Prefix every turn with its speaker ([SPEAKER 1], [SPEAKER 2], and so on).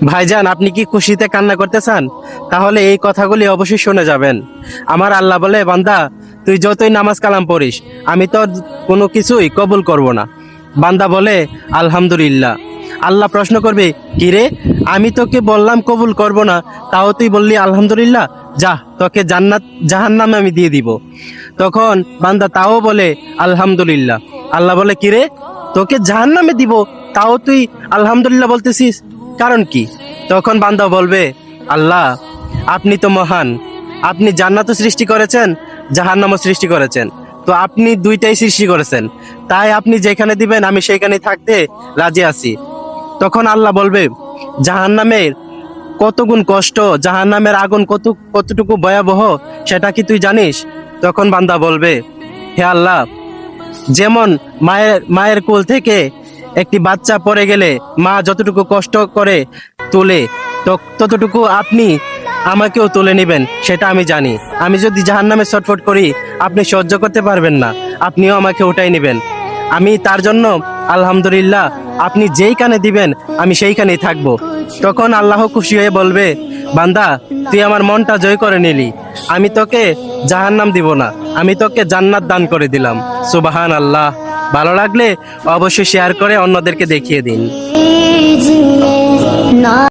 [SPEAKER 1] ভাইজান, আপনি কি খুশিতে কান্না করতে চান? তাহলে এই কথাগুলি অবশ্যই শুনে যাবেন। আমার আল্লাহ বলে, বান্দা তুই যতই নামাজ কালাম পড়িস, আমি তোর কোনো কিছুই কবুল করব না। বান্দা বলে আলহামদুলিল্লাহ। আল্লাহ প্রশ্ন করবে, কিরে, আমি তোকে বললাম কবুল করব না, তাও তুই বললি আলহামদুলিল্লাহ, যা তোকে জান্নাত জাহান্নামে আমি দিয়ে দিব। তখন বান্দা তাও বলে আলহামদুলিল্লাহ। আল্লাহ বলে, কিরে, তোকে জাহান্নামে দিব, তাও তুই আলহামদুলিল্লাহ বলতেছিস, কারণ কি? তখন বান্দা বলবে, আল্লাহ আপনি তো মহান, আপনি জান্নাতও সৃষ্টি করেছেন, জাহান্নামও সৃষ্টি করেছেন, তো আপনি দুইটাই সৃষ্টি করেছেন, তাই আপনি যেখানে দিবেন আমি সেইখানে থাকতে রাজি আছি। তখন আল্লাহ বলবে, জাহান্নামের কত গুণ কষ্ট, জাহান্নামের আগুন কতটুকু ভয়াবহ, সেটা কি তুই জানিস? তখন বান্দা বলবে, হে আল্লাহ, যেমন মায়ের কোল থেকে একটি বাচ্চা পড়ে গেলে মা যতটুকু কষ্ট করে তোলে, ততটুকু আপনি আমাকেও তুলে নেবেন, সেটা আমি জানি। আমি যদি জাহান্নামে ছটফট করি, আপনি সহ্য করতে পারবেন না, আপনিও আমাকে উঠাই নেবেন। আমি তার জন্য আলহামদুলিল্লাহ, আপনি যেই কানে দিবেন আমি সেইখানেই থাকবো। তখন আল্লাহ খুশি হয়ে বলবে, বান্দা তুই আমার মনটা জয় করে নিলি, আমি তোকে জাহান্নাম দিব না, আমি তোকে জান্নাত দান করে দিলাম। সুবহান আল্লাহ। ভালো লাগলে অবশ্যই শেয়ার করে অন্যদেরকে দেখিয়ে দিন।